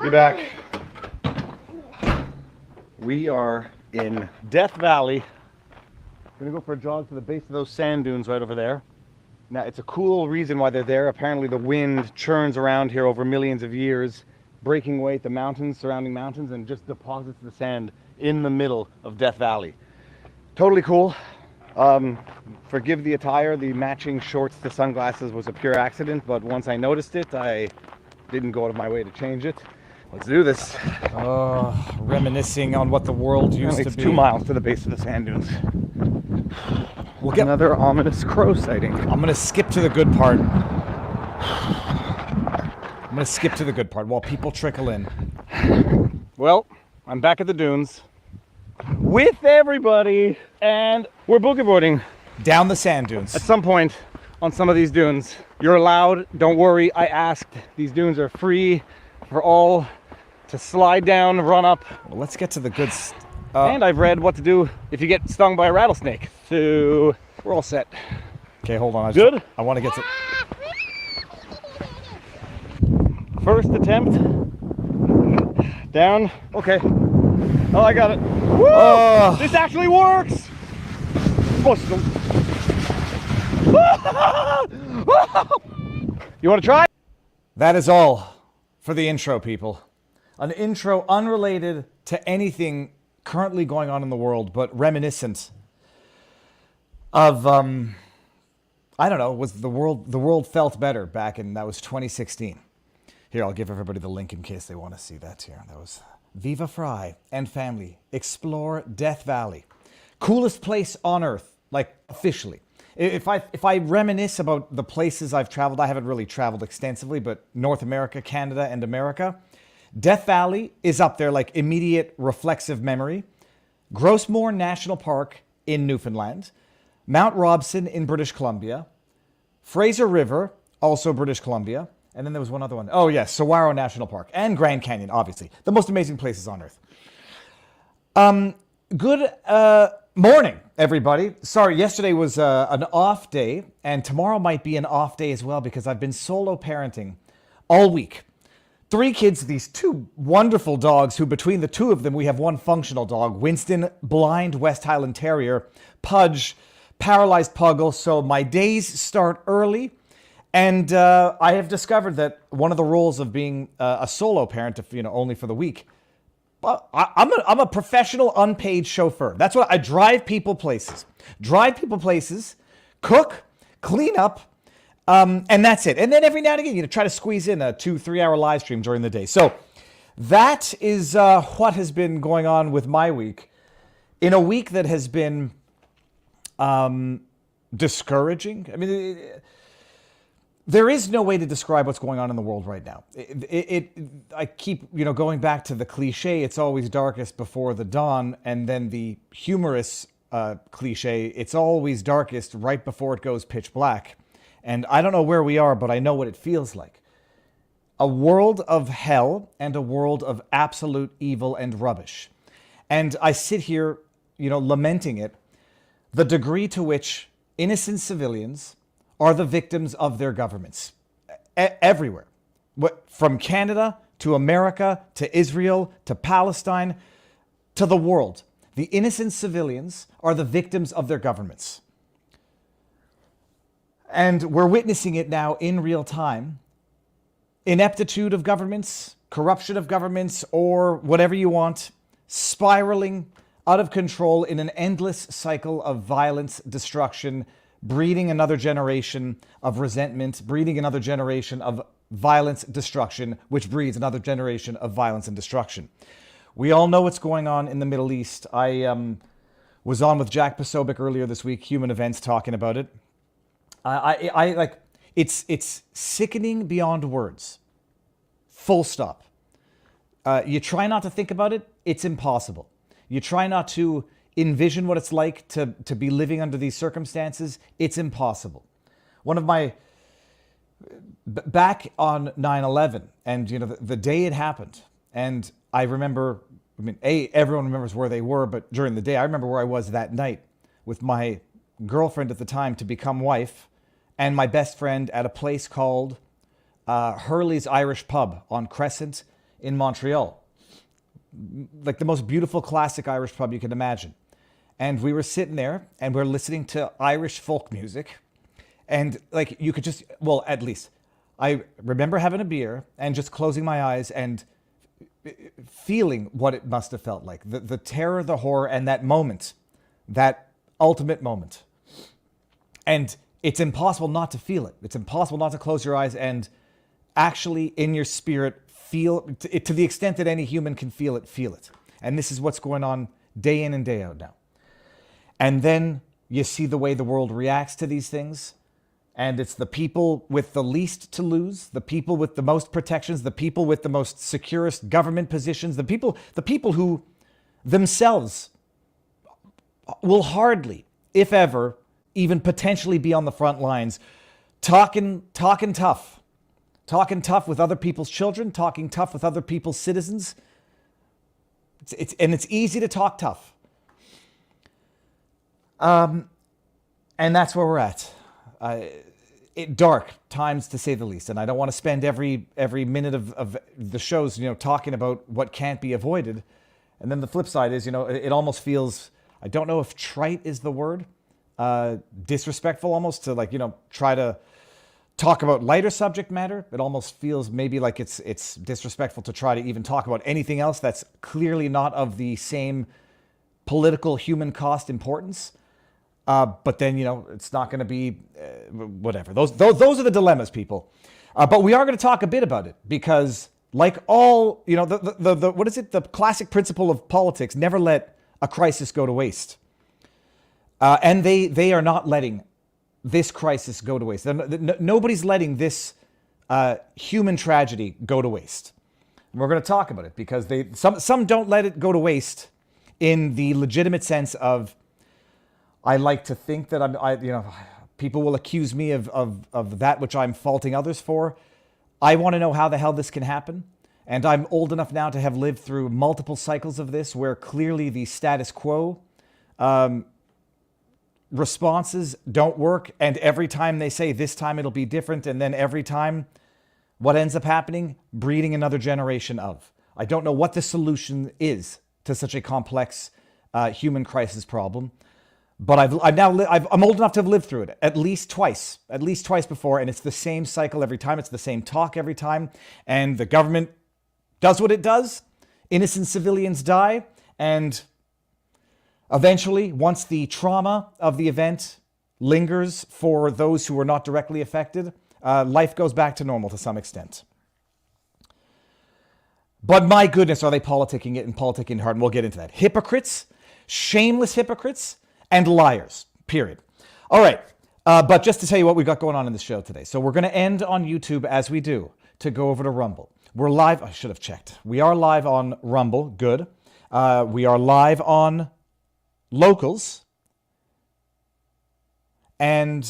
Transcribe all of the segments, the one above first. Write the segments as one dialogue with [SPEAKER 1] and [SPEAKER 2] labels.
[SPEAKER 1] Be back. We are in Death Valley. We're gonna go for a jog to the base of those sand dunes right over there. Now, it's a cool reason why they're there. Apparently the wind churns around here over millions of years, breaking away at the mountains, surrounding mountains, and just deposits the sand in the middle of Death Valley. Totally cool. Forgive the attire, the matching shorts to sunglasses was a pure accident, but once I noticed it, I didn't go out of my way to change it. Let's do this.
[SPEAKER 2] Reminiscing on what the world used to be.
[SPEAKER 1] It's 2 miles to the base of the sand dunes. We'll get another ominous crow sighting.
[SPEAKER 2] I'm going to skip to the good part. While people trickle in.
[SPEAKER 1] Well, I'm back at the dunes with everybody, and we're boogie boarding
[SPEAKER 2] down the sand dunes.
[SPEAKER 1] At some point on some of these dunes, you're allowed, don't worry, I asked. These dunes are free for all to slide down, run up.
[SPEAKER 2] Well, let's get to the good
[SPEAKER 1] and I've read what to do if you get stung by a rattlesnake. So we're all set.
[SPEAKER 2] Okay, hold on.
[SPEAKER 1] Good?
[SPEAKER 2] I want to get to...
[SPEAKER 1] First attempt. Down. Okay. Oh, I got it. Woo! This actually works! You want to try?
[SPEAKER 2] That is all for the intro, people. An intro unrelated to anything currently going on in the world, but reminiscent of, I don't know, was the world felt better back in, that was 2016. Here, I'll give everybody the link in case they want to see that here. That was Viva Fry and family explore Death Valley. Coolest place on earth, like officially. If I reminisce about the places I've traveled, I haven't really traveled extensively, but North America, Canada, and America, Death Valley is up there, like immediate reflexive memory. Grossmoor National Park in Newfoundland. Mount Robson in British Columbia. Fraser River, also British Columbia. And then there was one other one. Oh, yes, Saguaro National Park. And Grand Canyon, obviously. The most amazing places on earth. Good morning, everybody. Sorry, yesterday was an off day. And tomorrow might be an off day as well because I've been solo parenting all week. 3 kids, these 2 wonderful dogs who between the 2 of them, we have 1 functional dog. Winston, blind West Highland Terrier. Pudge, paralyzed puggle. So my days start early. And I have discovered that one of the roles of being a solo parent, if, only for the week, I'm a professional unpaid chauffeur. That's what I drive people places. Cook, clean up, and that's it. And then every now and again, try to squeeze in a 2-3 hour live stream during the day. So that is what has been going on with my week. In a week that has been discouraging. I mean, there is no way to describe what's going on in the world right now. I keep, going back to the cliche, it's always darkest before the dawn, and then the humorous cliche, it's always darkest right before it goes pitch black. And I don't know where we are, but I know what it feels like. A world of hell and a world of absolute evil and rubbish. And I sit here, lamenting it, the degree to which innocent civilians are the victims of their governments. Everywhere. From Canada to America to Israel to Palestine to the world. The innocent civilians are the victims of their governments. And we're witnessing it now in real time. Ineptitude of governments, corruption of governments, or whatever you want, spiraling out of control in an endless cycle of violence, destruction, breeding another generation of resentment, breeding another generation of violence, destruction, which breeds another generation of violence and destruction. We all know what's going on in the Middle East. I was on with Jack Posobiec earlier this week, Human Events, talking about it. It's sickening beyond words. Full stop. You try not to think about it, it's impossible. You try not to envision what it's like to be living under these circumstances, it's impossible. One of my, back on 9/11, and the day it happened, and I remember, everyone remembers where they were, but during the day, I remember where I was that night with my girlfriend at the time to become wife, and my best friend at a place called Hurley's Irish Pub on Crescent in Montreal. Like the most beautiful classic Irish pub you can imagine. And we were sitting there and we're listening to Irish folk music. And like you could just, well, at least I remember having a beer and just closing my eyes and feeling what it must have felt like. The terror, the horror, and that moment, that ultimate moment. And it's impossible not to feel it. It's impossible not to close your eyes and actually in your spirit feel it to the extent that any human can feel it, feel it. And this is what's going on day in and day out now. And then you see the way the world reacts to these things. And it's the people with the least to lose, the people with the most protections, the people with the most securest government positions, the people who themselves will hardly, if ever, even potentially be on the front lines, talking tough with other people's children, talking tough with other people's citizens. It's easy to talk tough. And that's where we're at. Dark times, to say the least. And I don't want to spend every minute of the shows, talking about what can't be avoided. And then the flip side is, it almost feels, I don't know if trite is the word, disrespectful almost to try to talk about lighter subject matter. It almost feels maybe like it's disrespectful to try to even talk about anything else that's clearly not of the same political human cost importance. But then, it's not going to be whatever. Those are the dilemmas, people. But we are going to talk a bit about it because like all, the what is it? The classic principle of politics, never let a crisis go to waste. And they are not letting this crisis go to waste. Nobody's letting this human tragedy go to waste. And we're going to talk about it because some don't let it go to waste in the legitimate sense of, I like to think that people will accuse me of that which I'm faulting others for. I want to know how the hell this can happen. And I'm old enough now to have lived through multiple cycles of this where clearly the status quo responses don't work. And every time they say this time it'll be different. And then every time what ends up happening, breeding another generation of. I don't know what the solution is to such a complex human crisis problem. But I'm old enough to have lived through it at least twice before. And it's the same cycle every time. It's the same talk every time. And the government does what it does. Innocent civilians die. And eventually, once the trauma of the event lingers for those who are not directly affected, life goes back to normal to some extent. But my goodness, are they politicking it and politicking hard? And we'll get into that. Hypocrites, shameless hypocrites, and liars, period. All right, but just to tell you what we got going on in the show today. So we're going to end on YouTube as we do to go over to Rumble. We're live. I should have checked. We are live on Rumble. Good. We are live on Locals. And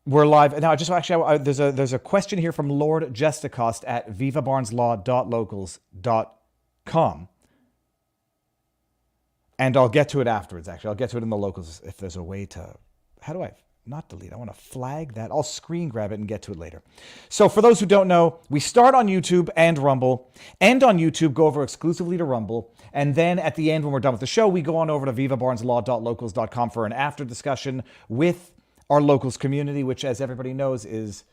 [SPEAKER 2] we're live. Now, there's a question here from Lord Gestacost at vivabarneslaw.locals.com. And I'll get to it afterwards, actually. I'll get to it in the Locals if there's a way to... How do I... Not delete. I want to flag that. I'll screen grab it and get to it later. So for those who don't know, we start on YouTube and Rumble. End on YouTube, go over exclusively to Rumble. And then at the end, when we're done with the show, we go on over to vivabarneslaw.locals.com for an after discussion with our Locals community, which, as everybody knows, is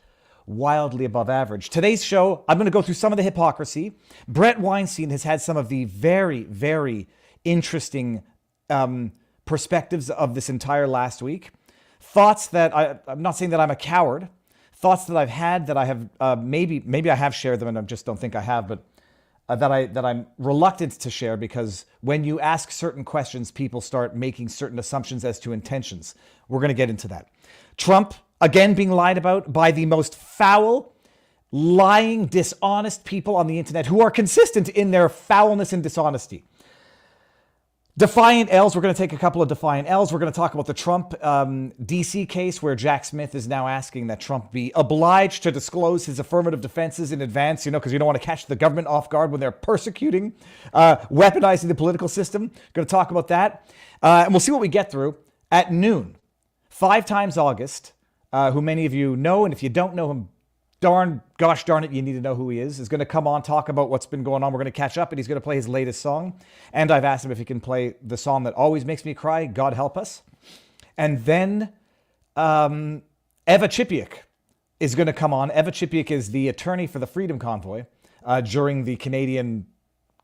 [SPEAKER 2] wildly above average. Today's show, I'm going to go through some of the hypocrisy. Brett Weinstein has had some of the very, very interesting perspectives of this entire last week. Thoughts that I'm not saying that I'm a coward. Thoughts that I've had that I have maybe I have shared them and I just don't think I have, but that I'm reluctant to share because when you ask certain questions, people start making certain assumptions as to intentions. We're going to get into that. Trump again being lied about by the most foul, lying, dishonest people on the internet who are consistent in their foulness and dishonesty. Defiant L's. We're going to take a couple of defiant L's. We're going to talk about the Trump DC case where Jack Smith is now asking that Trump be obliged to disclose his affirmative defenses in advance, because you don't want to catch the government off guard when they're persecuting, weaponizing the political system. Going to talk about that. And we'll see what we get through at noon. 5 times August, who many of you know, and if you don't know him, gosh darn it, you need to know who he is going to come on, talk about what's been going on. We're going to catch up, and he's going to play his latest song. And I've asked him if he can play the song that always makes me cry, God Help Us. And then Eva Chipiuk is going to come on. Eva Chipiuk is the attorney for the Freedom Convoy during the Canadian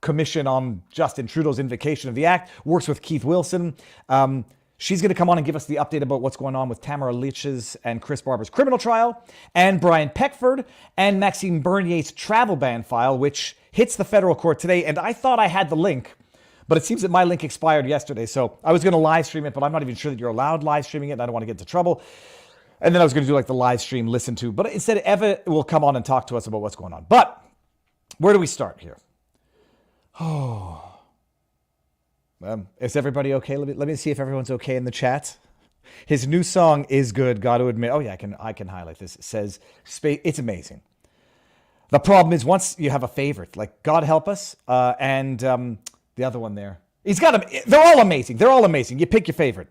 [SPEAKER 2] Commission on Justin Trudeau's invocation of the act, works with Keith Wilson. She's going to come on and give us the update about what's going on with Tamara Lich's and Chris Barber's criminal trial, and Brian Peckford and Maxime Bernier's travel ban file, which hits the federal court today. And I thought I had the link, but it seems that my link expired yesterday. So I was going to live stream it, but I'm not even sure that you're allowed live streaming it, and I don't want to get into trouble. And then I was going to do like the live stream listen to, but instead Eva will come on and talk to us about what's going on. But where do we start here? Oh, is everybody okay? Let me see if everyone's okay in the chat. His new song is good, got to admit. Oh yeah, I can highlight this. It says, it's amazing. The problem is once you have a favorite, like God Help Us, and the other one there. He's got them. They're all amazing. They're all amazing. You pick your favorite.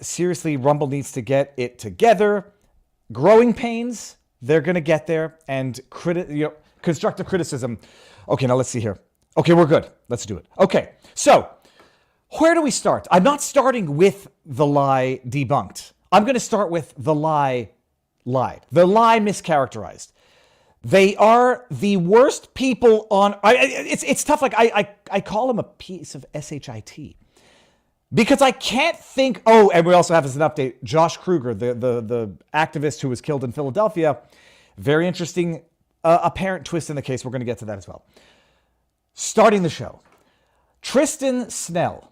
[SPEAKER 2] Seriously, Rumble needs to get it together. Growing Pains, they're going to get there. And constructive criticism. Okay, now let's see here. Okay, we're good. Let's do it. Okay, so where do we start? I'm not starting with the lie debunked. I'm going to start with the lie lied. The lie mischaracterized. They are the worst people on... It's tough. Like I call them a piece of shit. Because I can't think... Oh, and we also have as an update, Josh Kruger, the activist who was killed in Philadelphia. Very interesting apparent twist in the case. We're going to get to that as well. Starting the show. Tristan Snell.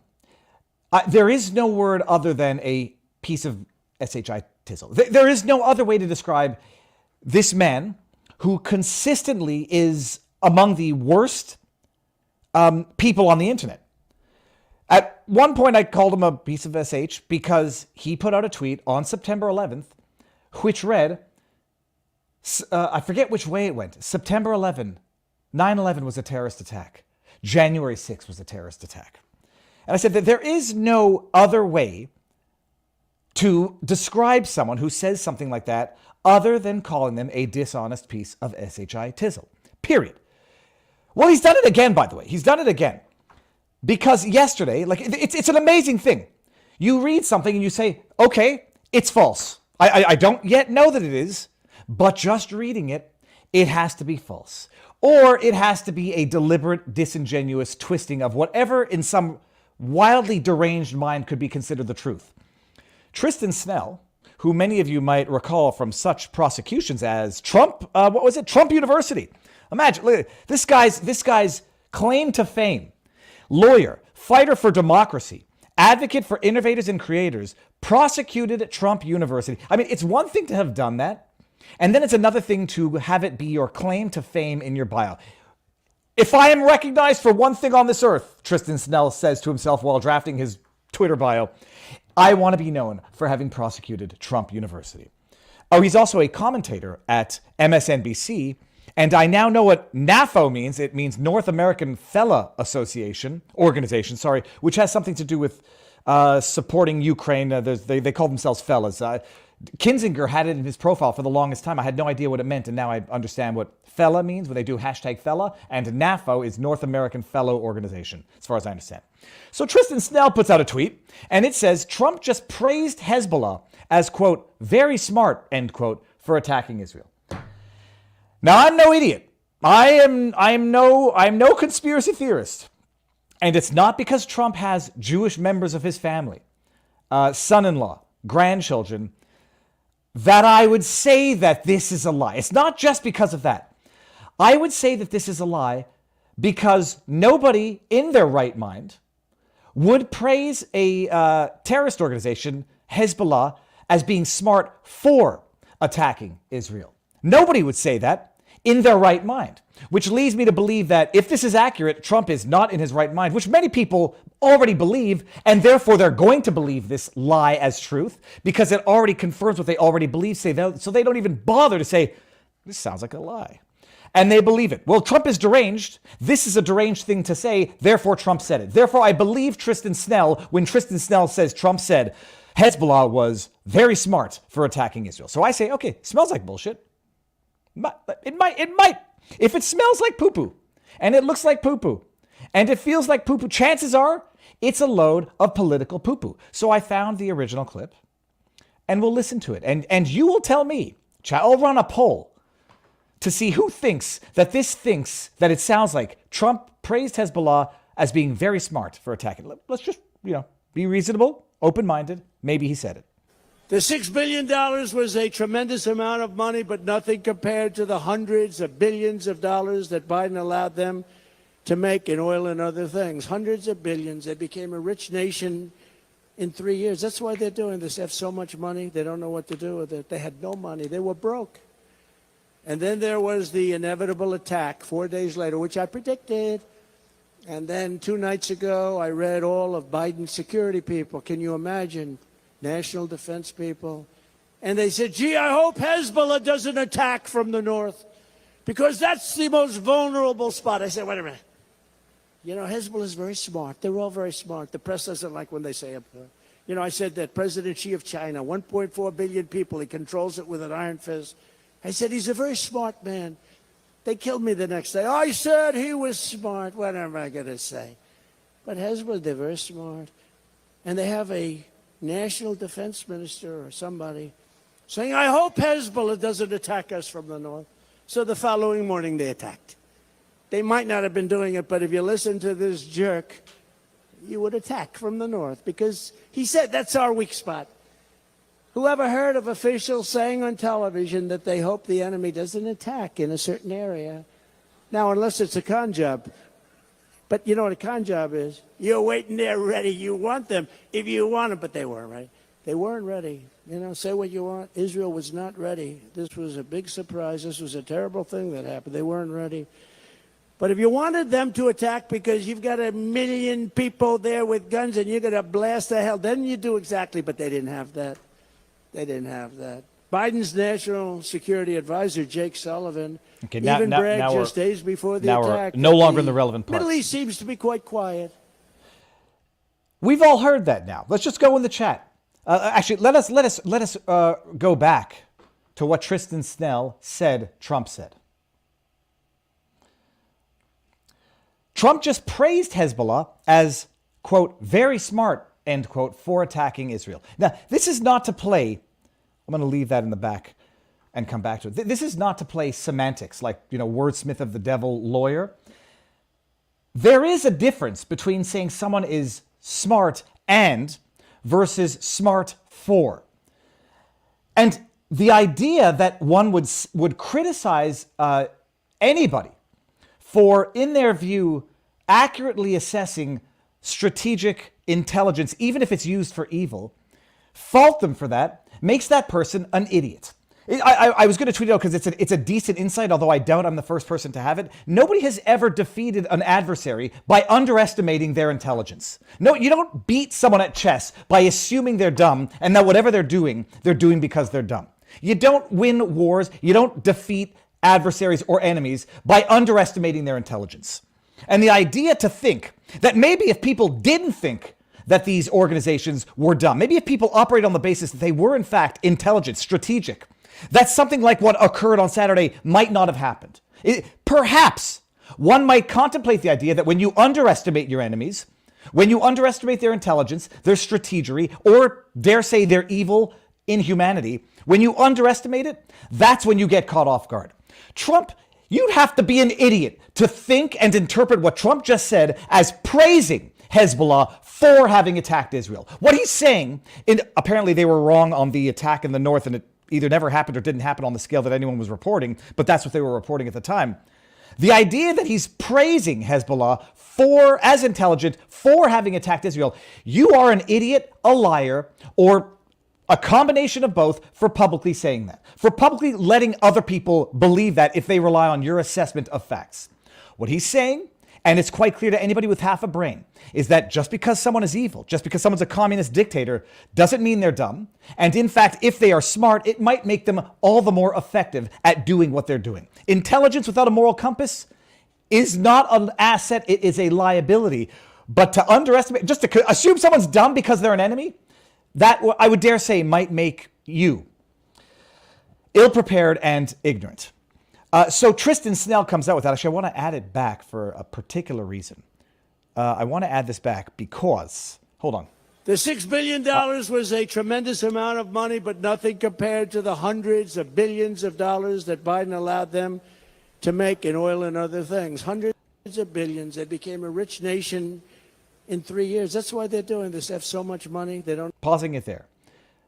[SPEAKER 2] There is no word other than a piece of shit. There is no other way to describe this man who consistently is among the worst people on the internet. At one point, I called him a piece of SH because he put out a tweet on September 11th, which read, I forget which way it went. September 11, 9/11 was a terrorist attack. January 6th was a terrorist attack. And I said that there is no other way to describe someone who says something like that other than calling them a dishonest piece of shit. Period. Well, he's done it again, by the way. He's done it again. Because yesterday, like it's an amazing thing. You read something and you say, okay, it's false. I don't yet know that it is, but just reading it, it has to be false. Or it has to be a deliberate, disingenuous twisting of whatever in some wildly deranged mind could be considered the truth. Tristan Snell, who many of you might recall from such prosecutions as Trump, Trump University. Imagine, look, this guy's claim to fame. Lawyer, fighter for democracy, advocate for innovators and creators, prosecuted at Trump University. I mean, it's one thing to have done that, and then it's another thing to have it be your claim to fame in your bio. If I am recognized for one thing on this earth, Tristan Snell says to himself while drafting his Twitter bio, I want to be known for having prosecuted Trump University. Oh, he's also a commentator at MSNBC, and I now know what NAFO means. It means North American Fella Organization, which has something to do with supporting Ukraine. They call themselves fellas. Kinzinger had it in his profile for the longest time. I had no idea what it meant, and now I understand what fella means when they do #fella, and NAFO is North American Fellow Organization, as far as I understand. So Tristan Snell puts out a tweet, and it says, Trump just praised Hezbollah as, quote, very smart, end quote, for attacking Israel. Now, I'm no idiot. I'm no conspiracy theorist. And it's not because Trump has Jewish members of his family, son-in-law, grandchildren, that I would say that this is a lie. It's not just because of that. I would say that this is a lie because nobody in their right mind would praise a terrorist organization, Hezbollah, as being smart for attacking Israel. Nobody would say that in their right mind, which leads me to believe that if this is accurate, Trump is not in his right mind, which many people already believe, and therefore they're going to believe this lie as truth because it already confirms what they already believe. So they don't even bother to say, this sounds like a lie. And they believe it. Well, Trump is deranged. This is a deranged thing to say. Therefore, Trump said it. Therefore, I believe Tristan Snell when Tristan Snell says Trump said Hezbollah was very smart for attacking Israel. So I say, okay, smells like bullshit. It might. If it smells like poo-poo, and it looks like poo-poo, and it feels like poo-poo, chances are it's a load of political poo-poo. So I found the original clip, and we'll listen to it. And you will tell me, I'll run a poll to see who thinks that it sounds like Trump praised Hezbollah as being very smart for attacking. Let's just, be reasonable, open-minded. Maybe he said it.
[SPEAKER 3] The $6 billion was a tremendous amount of money, but nothing compared to the hundreds of billions of dollars that Biden allowed them to make in oil and other things. Hundreds of billions. They became a rich nation in 3 years. That's why they're doing this. They have so much money, they don't know what to do with it. They had no money. They were broke. And then there was the inevitable attack 4 days later, which I predicted. And then 2 nights ago, I read all of Biden's security people. Can you imagine? National defense people. And they said, gee, I hope Hezbollah doesn't attack from the north because that's the most vulnerable spot. I said, wait a minute. Hezbollah is very smart. They're all very smart. The press doesn't like when they say it. I said that President Xi of China, 1.4 billion people, he controls it with an iron fist. I said, he's a very smart man. They killed me the next day. I said he was smart. What am I going to say? But Hezbollah, they're very smart. And they have a national defense minister or somebody saying, I hope Hezbollah doesn't attack us from the north. So the following morning they attacked. They might not have been doing it, but if you listen to this jerk, you would attack from the north because he said that's our weak spot. Whoever heard of officials saying on television that they hope the enemy doesn't attack in a certain area? Now, unless it's a con job. But you know what a con job is? You're waiting there ready. You want them if you want them, but they weren't ready. They weren't ready. Say what you want. Israel was not ready. This was a big surprise. This was a terrible thing that happened. They weren't ready. But if you wanted them to attack because you've got 1 million people there with guns and you're going to blast the hell, then you do exactly. But they didn't have that. They didn't have that. Biden's national security advisor, Jake Sullivan, bragged just days before the attack.
[SPEAKER 2] No longer in the relevant part.
[SPEAKER 3] Middle East seems to be quite quiet.
[SPEAKER 2] We've all heard that now. Let's just go in the chat. Actually, let us go back to what Tristan Snell said Trump said. Trump just praised Hezbollah as, quote, very smart, end quote, for attacking Israel. Now, this is not to play, I'm going to leave that in the back and come back to it. This is not to play semantics, like, wordsmith of the devil lawyer. There is a difference between saying someone is smart and versus smart for. And the idea that one would criticize anybody for, in their view, accurately assessing strategic intelligence, even if it's used for evil, fault them for that, makes that person an idiot. I was going to tweet it out because it's a decent insight, although I doubt I'm the first person to have it. Nobody has ever defeated an adversary by underestimating their intelligence. No, you don't beat someone at chess by assuming they're dumb and that whatever they're doing because they're dumb. You don't win wars. You don't defeat adversaries or enemies by underestimating their intelligence. And the idea to think that maybe if people didn't think that these organizations were dumb, maybe if people operate on the basis that they were in fact intelligent, strategic, that something like what occurred on Saturday might not have happened. Perhaps one might contemplate the idea that when you underestimate your enemies, when you underestimate their intelligence, their strategery, or dare say their evil inhumanity, when you underestimate it, that's when you get caught off guard. Trump, you'd have to be an idiot to think and interpret what Trump just said as praising Hezbollah for having attacked Israel. What he's saying, apparently they were wrong on the attack in the north, and it either never happened or didn't happen on the scale that anyone was reporting, but that's what they were reporting at the time. The idea that he's praising Hezbollah for, as intelligent, for having attacked Israel, you are an idiot, a liar, or a combination of both for publicly saying that, for publicly letting other people believe that if they rely on your assessment of facts. What he's saying, and it's quite clear to anybody with half a brain, is that just because someone is evil, just because someone's a communist dictator, doesn't mean they're dumb. And in fact, if they are smart, it might make them all the more effective at doing what they're doing. Intelligence without a moral compass is not an asset, it is a liability. But to underestimate, just to assume someone's dumb because they're an enemy, that I would dare say might make you ill-prepared and ignorant. So Tristan Snell comes out with that. Actually, I want to add it back for a particular reason. I want to add this back because, hold on.
[SPEAKER 3] The $6 billion was a tremendous amount of money, but nothing compared to the hundreds of billions of dollars that Biden allowed them to make in oil and other things. Hundreds of billions. They became a rich nation in 3 years. That's why they're doing this. They have so much money. They don't.
[SPEAKER 2] Pausing it there.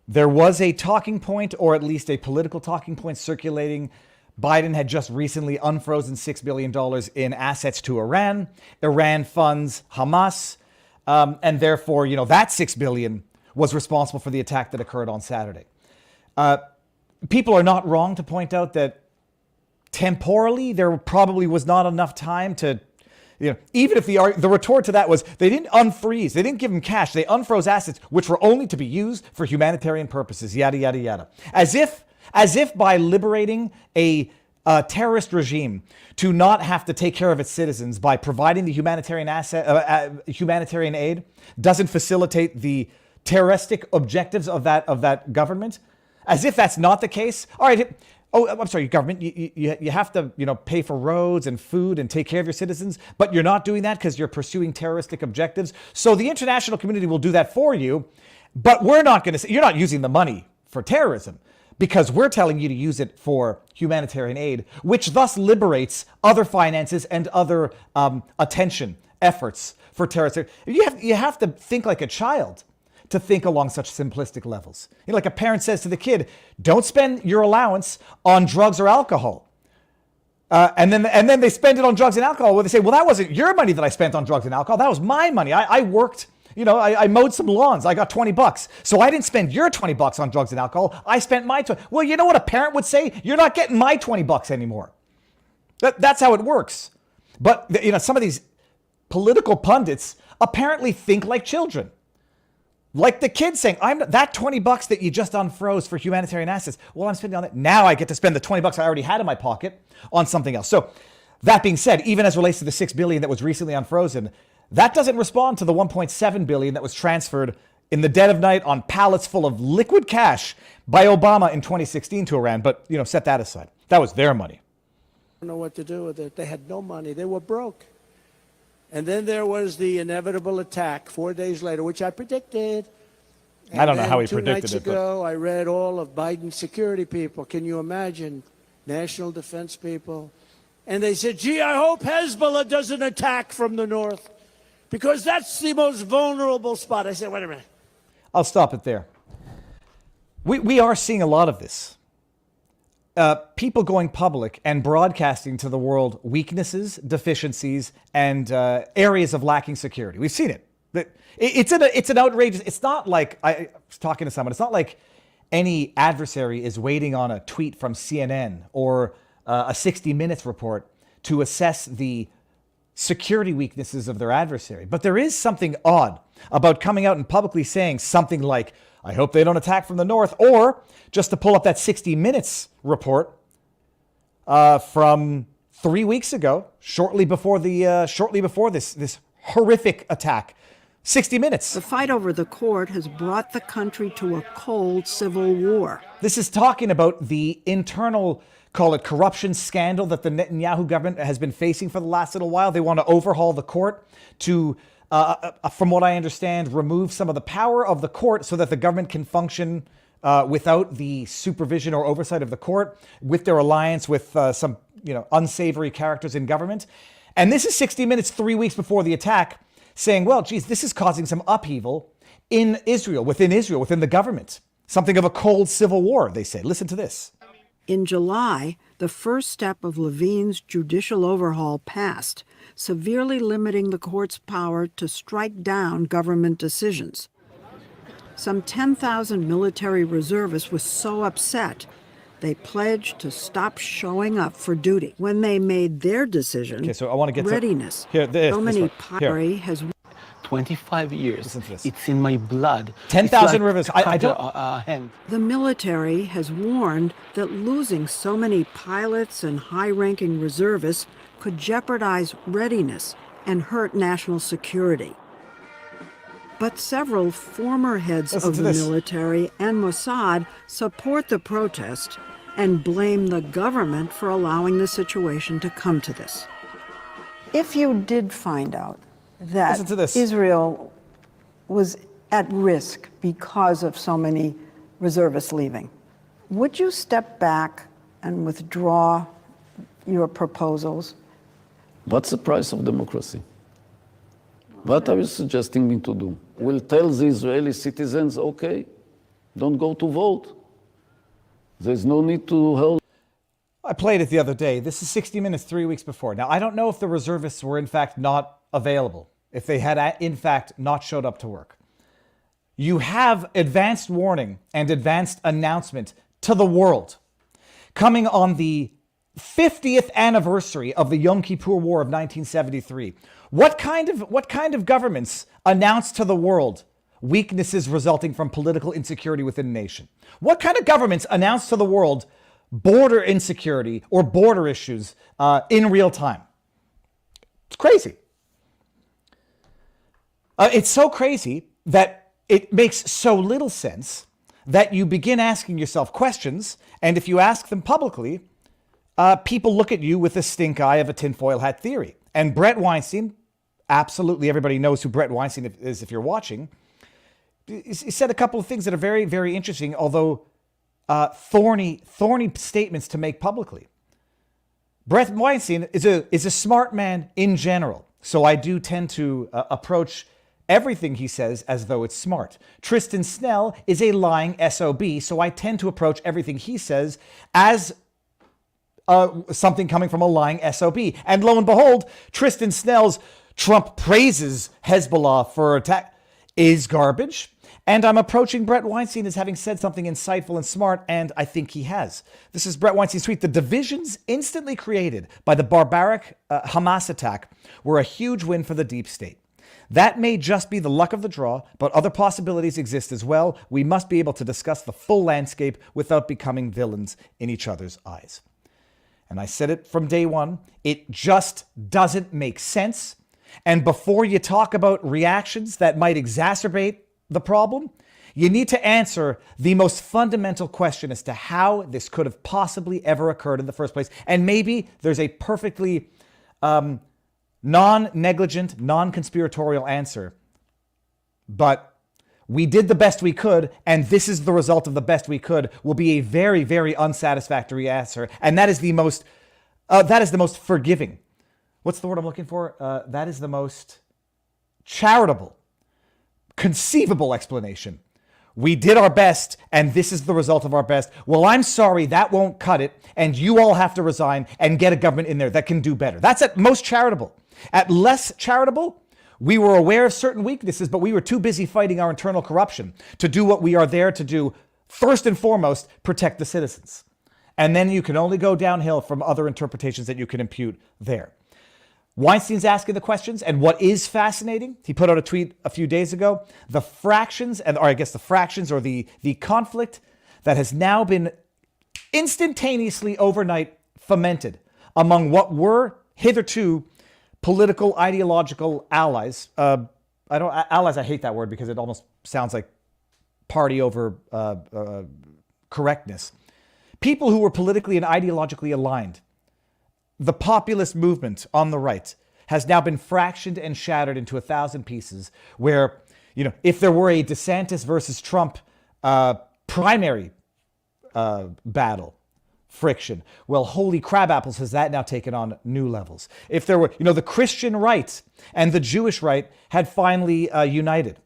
[SPEAKER 2] There was a talking point, or at least a political talking point, circulating. Biden had just recently unfrozen $6 billion in assets to Iran. Iran funds Hamas. And therefore, that $6 billion was responsible for the attack that occurred on Saturday. People are not wrong to point out that temporally there probably was not enough time to, even if the retort to that was they didn't unfreeze, they didn't give them cash, they unfroze assets which were only to be used for humanitarian purposes, yada, yada, yada. As if by liberating a terrorist regime to not have to take care of its citizens by providing the humanitarian aid doesn't facilitate the terroristic objectives of that government. As if that's not the case. All right. Oh, I'm sorry, government. You have to pay for roads and food and take care of your citizens, but you're not doing that because you're pursuing terroristic objectives. So the international community will do that for you, but we're not going to say you're not using the money for terrorism, because we're telling you to use it for humanitarian aid, which thus liberates other finances and other attention efforts for terrorists. You have to think like a child to think along such simplistic levels. Like a parent says to the kid, don't spend your allowance on drugs or alcohol. And then they spend it on drugs and alcohol, where they say, well, that wasn't your money that I spent on drugs and alcohol. That was my money. I worked. I mowed some lawns. I got $20. So I didn't spend your $20 on drugs and alcohol. I spent my 20. Well, you know what a parent would say? You're not getting my $20 anymore. That's how it works. But some of these political pundits apparently think like children. Like the kid saying, that $20 that you just unfroze for humanitarian assets. Well, I'm spending on it. Now I get to spend the $20 I already had in my pocket on something else. So that being said, even as relates to the $6 billion that was recently unfrozen, that doesn't respond to the $1.7 billion that was transferred in the dead of night on pallets full of liquid cash by Obama in 2016 to Iran. But, set that aside. That was their money.
[SPEAKER 3] I don't know what to do with it. They had no money. They were broke. And then there was the inevitable attack 4 days later, which I predicted. And
[SPEAKER 2] I don't know how he
[SPEAKER 3] 2
[SPEAKER 2] predicted
[SPEAKER 3] nights
[SPEAKER 2] it.
[SPEAKER 3] ago, I read all of Biden's security people. Can you imagine? National defense people. And they said, gee, I hope Hezbollah doesn't attack from the north, because that's the most vulnerable spot. I said, wait a minute.
[SPEAKER 2] I'll stop it there. We are seeing a lot of this. People going public and broadcasting to the world weaknesses, deficiencies, and areas of lacking security. We've seen it. It's an outrageous. It's not like I was talking to someone. It's not like any adversary is waiting on a tweet from CNN or a 60 Minutes report to assess the security weaknesses of their adversary. But there is something odd about coming out and publicly saying something like, I hope they don't attack from the north, or just to pull up that 60 Minutes report from 3 weeks ago, shortly before this horrific attack. 60 Minutes.
[SPEAKER 4] The fight over the court has brought the country to a cold civil war.
[SPEAKER 2] This is talking about the internal, call it corruption scandal, that the Netanyahu government has been facing for the last little while. They want to overhaul the court to, from what I understand, remove some of the power of the court so that the government can function without the supervision or oversight of the court, with their alliance with some unsavory characters in government. And this is 60 Minutes 3 weeks before the attack, saying, well, geez, this is causing some upheaval in Israel, within the government. Something of a cold civil war, they say. Listen to this.
[SPEAKER 4] In July, the first step of Levine's judicial overhaul passed, severely limiting the court's power to strike down government decisions. Some 10,000 military reservists were so upset, they pledged to stop showing up for duty. When they made their decision,
[SPEAKER 2] okay, so I want to get
[SPEAKER 4] readiness.
[SPEAKER 2] Dominique
[SPEAKER 4] Pari has
[SPEAKER 5] 25 years. It's in my blood.
[SPEAKER 2] 10,000 rivers. I don't.
[SPEAKER 5] Hand.
[SPEAKER 4] The military has warned that losing so many pilots and high-ranking reservists could jeopardize readiness and hurt national security. But several former heads of the military and Mossad support the protest and blame the government for allowing the situation to come to this. If you did find out that
[SPEAKER 2] Listen to this.
[SPEAKER 4] Israel was at risk because of so many reservists leaving, would you step back and withdraw your proposals?
[SPEAKER 6] What's the price of democracy? What are you suggesting me to do? We'll tell the Israeli citizens, okay, don't go to vote. There's no need to hold.
[SPEAKER 2] I played it the other day. This is 60 Minutes 3 weeks before. Now, I don't know if the reservists were in fact not available, if they had in fact not showed up to work. You have advanced warning and advanced announcement to the world coming on the 50th anniversary of the Yom Kippur War of 1973. What kind of governments announce to the world weaknesses resulting from political insecurity within a nation? What kind of governments announce to the world border insecurity or border issues in real time? It's crazy. It's so crazy that it makes so little sense that you begin asking yourself questions, and if you ask them publicly, people look at you with the stink eye of a tinfoil hat theory. And Bret Weinstein, absolutely everybody knows who Bret Weinstein is if you're watching, he said a couple of things that are very, very interesting, although thorny statements to make publicly. Bret Weinstein is a smart man in general, so I do tend to approach everything he says as though it's smart. Tristan Snell is a lying SOB, so I tend to approach everything he says as something coming from a lying SOB. And lo and behold, Tristan Snell's Trump praises Hezbollah for attack is garbage. And I'm approaching Bret Weinstein as having said something insightful and smart, and I think he has. This is Bret Weinstein's tweet. The divisions instantly created by the barbaric Hamas attack were a huge win for the deep state. That may just be the luck of the draw, but other possibilities exist as well. We must be able to discuss the full landscape without becoming villains in each other's eyes. And I said it from day one, it just doesn't make sense. And before you talk about reactions that might exacerbate the problem, you need to answer the most fundamental question as to how this could have possibly ever occurred in the first place. And maybe there's a perfectly non-negligent, non-conspiratorial answer. But we did the best we could, and this is the result of the best we could, will be a very, very unsatisfactory answer. And that is the most forgiving. What's the word I'm looking for? That is the most charitable, conceivable explanation. We did our best, and this is the result of our best. Well, I'm sorry, that won't cut it, and you all have to resign and get a government in there that can do better. That's at most charitable. At less charitable, we were aware of certain weaknesses, but we were too busy fighting our internal corruption to do what we are there to do. First and foremost, protect the citizens. And then you can only go downhill from other interpretations that you can impute there. Weinstein's asking the questions, and what is fascinating, he put out a tweet a few days ago, the conflict that has now been instantaneously overnight fomented among what were hitherto political, ideological allies. Allies, I hate that word because it almost sounds like party over correctness. People who were politically and ideologically aligned. The populist movement on the right has now been fractioned and shattered into 1,000 pieces where, if there were a DeSantis versus Trump primary battle, friction, well, holy crab apples, has that now taken on new levels. If there were, the Christian right and the Jewish right had finally united.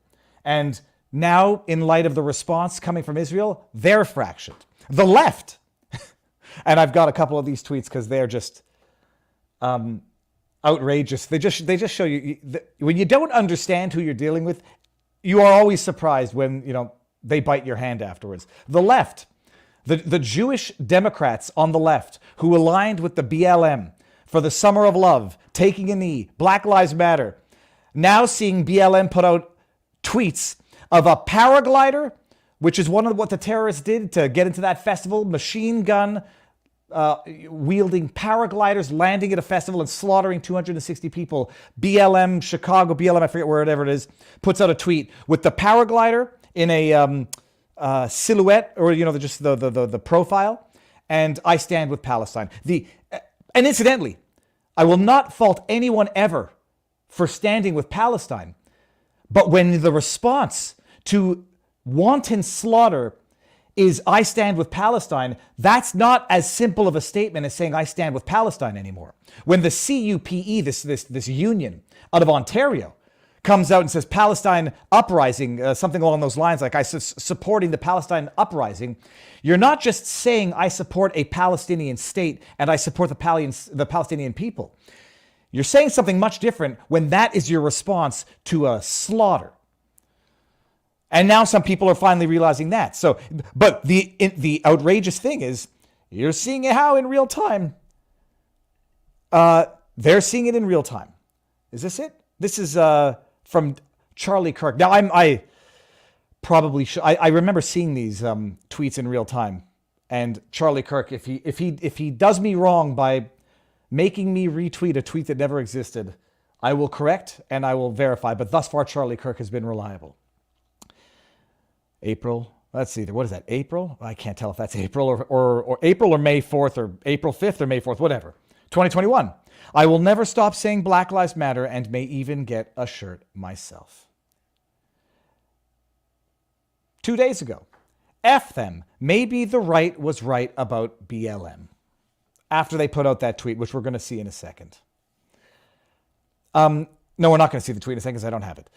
[SPEAKER 2] And now, in light of the response coming from Israel, they're fractioned. The left, and I've got a couple of these tweets because they're just outrageous. They just show you when you don't understand who you're dealing with, you are always surprised when they bite your hand afterwards. The left, the Jewish Democrats on the left who aligned with the BLM for the Summer of Love, taking a knee, Black Lives Matter, now seeing BLM put out tweets of a paraglider, which is one of what the terrorists did to get into that festival, machine gun wielding paragliders landing at a festival and slaughtering 260 people. BLM, Chicago, BLM, I forget wherever it is, puts out a tweet with the paraglider in a silhouette, or just the profile, and I stand with Palestine. And incidentally, I will not fault anyone ever for standing with Palestine. But when the response to wanton slaughter is I stand with Palestine, that's not as simple of a statement as saying I stand with Palestine anymore. When the CUPE, this union out of Ontario, comes out and says Palestine uprising, something along those lines, like supporting the Palestine uprising, you're not just saying I support a Palestinian state and I support the Palestinian people. You're saying something much different when that is your response to a slaughter. And now some people are finally realizing that. So, but the outrageous thing is, you're seeing it how in real time. They're seeing it in real time. Is this it? This is from Charlie Kirk. Now, I probably should. I remember seeing these tweets in real time. And Charlie Kirk, if he does me wrong by making me retweet a tweet that never existed, I will correct and I will verify. But thus far, Charlie Kirk has been reliable. April, let's see, what is that, April? I can't tell if that's April or April or May 4th or April 5th or May 4th, whatever. 2021. I will never stop saying Black Lives Matter and may even get a shirt myself. 2 days ago, F them. Maybe the right was right about BLM. After they put out that tweet, which we're going to see in a second. No, we're not going to see the tweet in a second because I don't have it.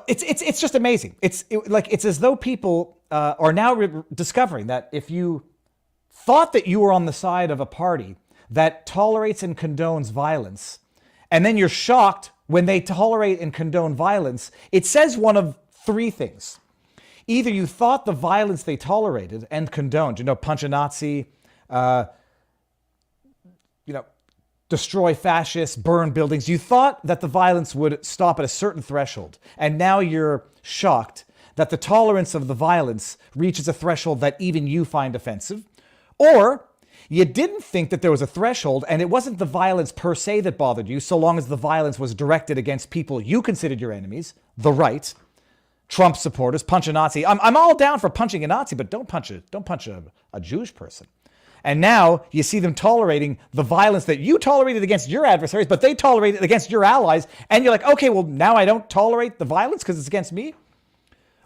[SPEAKER 2] It's just amazing. It's as though people are now discovering that if you thought that you were on the side of a party that tolerates and condones violence, and then you're shocked when they tolerate and condone violence, it says one of three things. Either you thought the violence they tolerated and condoned, punch a Nazi, destroy fascists, burn buildings. You thought that the violence would stop at a certain threshold. And now you're shocked that the tolerance of the violence reaches a threshold that even you find offensive. Or you didn't think that there was a threshold and it wasn't the violence per se that bothered you, so long as the violence was directed against people you considered your enemies, the right, Trump supporters, punch a Nazi. I'm all down for punching a Nazi, but don't punch a Jewish person. And now you see them tolerating the violence that you tolerated against your adversaries, but they tolerate it against your allies. And you're like, okay, well, now I don't tolerate the violence because it's against me.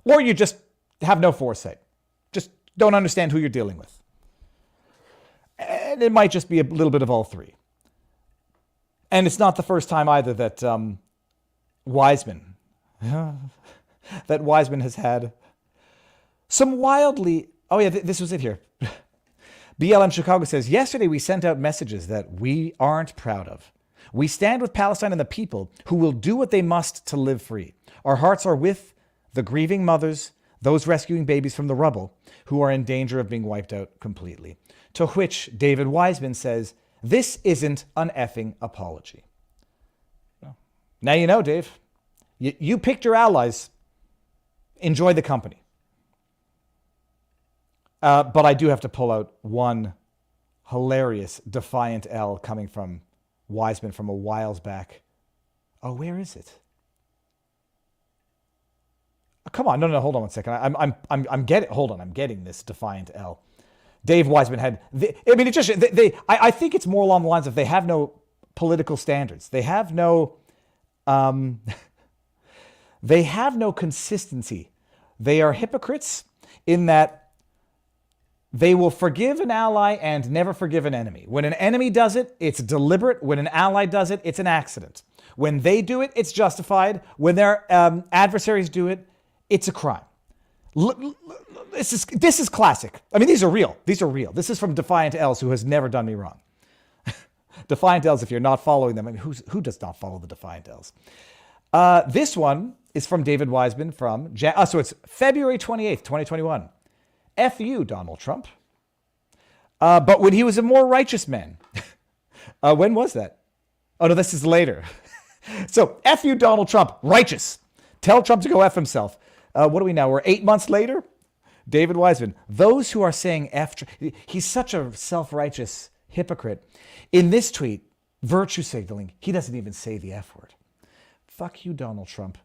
[SPEAKER 2] Or you just have no foresight. Just don't understand who you're dealing with. And it might just be a little bit of all three. And it's not the first time either that Wiseman has had some wildly... Oh yeah, this was it here. BLM Chicago says, yesterday we sent out messages that we aren't proud of. We stand with Palestine and the people who will do what they must to live free. Our hearts are with the grieving mothers, those rescuing babies from the rubble who are in danger of being wiped out completely. To which David Wiseman says, this isn't an effing apology. Now you know, Dave. You picked your allies. Enjoy the company. But I do have to pull out one hilarious defiant L coming from Wiseman from a whiles back. Oh, where is it? Oh, come on, no, hold on one second. I'm getting this defiant L. Dave Wiseman had. I think it's more along the lines of they have no political standards. They have no. They have no consistency. They are hypocrites in that. They will forgive an ally and never forgive an enemy. When an enemy does it, it's deliberate. When an ally does it, it's an accident. When they do it, it's justified. When their adversaries do it, it's a crime. This is classic. I mean, these are real. This is from Defiant Els, who has never done me wrong. Defiant Els, if you're not following them, I mean, who does not follow the Defiant Els? This one is from David Wiseman from... so it's February 28th, 2021. F you, Donald Trump. But when he was a more righteous man. When was that? Oh, no, this is later. So, F you, Donald Trump. Righteous. Tell Trump to go F himself. What are we now? We're 8 months later? David Wiseman. Those who are saying F... He's such a self-righteous hypocrite. In this tweet, virtue signaling, he doesn't even say the F word. Fuck you, Donald Trump.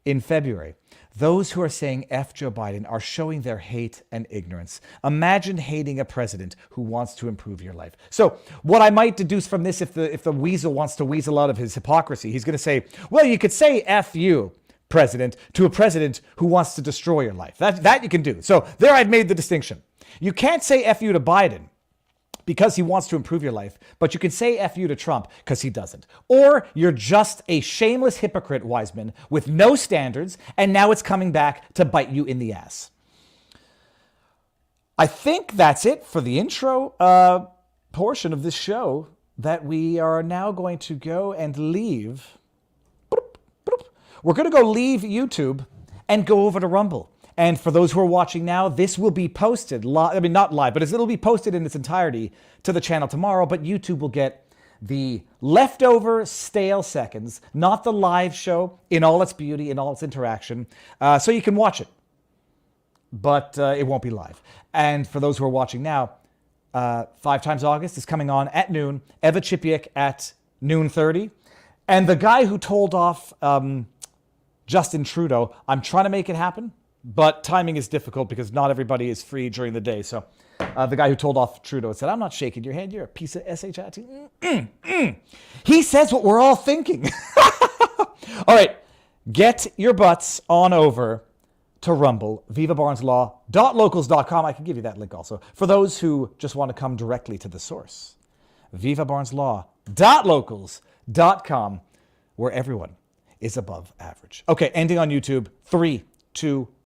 [SPEAKER 2] in February. Those who are saying F Joe Biden are showing their hate and ignorance. Imagine hating a president who wants to improve your life. So what I might deduce from this, if the weasel wants to weasel out of his hypocrisy, he's going to say, well, you could say F you, president, to a president who wants to destroy your life. That you can do. So there I've made the distinction. You can't say F you to Biden because he wants to improve your life, but you can say F you to Trump because he doesn't. Or you're just a shameless hypocrite, Wiseman, with no standards, and now it's coming back to bite you in the ass. I think that's it for the intro portion of this show, that we are now going to go and leave. We're going to go leave YouTube and go over to Rumble. And for those who are watching now, this will be posted, not live, but it'll be posted in its entirety to the channel tomorrow, but YouTube will get the leftover stale seconds, not the live show in all its beauty, in all its interaction, so you can watch it, but it won't be live. And for those who are watching now, 5 Times August is coming on at noon, Eva Chipiak at noon 30, and the guy who told off Justin Trudeau, I'm trying to make it happen, but timing is difficult because not everybody is free during the day. So the guy who told off Trudeau said, I'm not shaking your hand. You're a piece of SHIT. He says what we're all thinking. All right. Get your butts on over to Rumble, vivabarneslaw.locals.com. I can give you that link also. For those who just want to come directly to the source, vivabarneslaw.locals.com, where everyone is above average. Okay, ending on YouTube. 3, 2,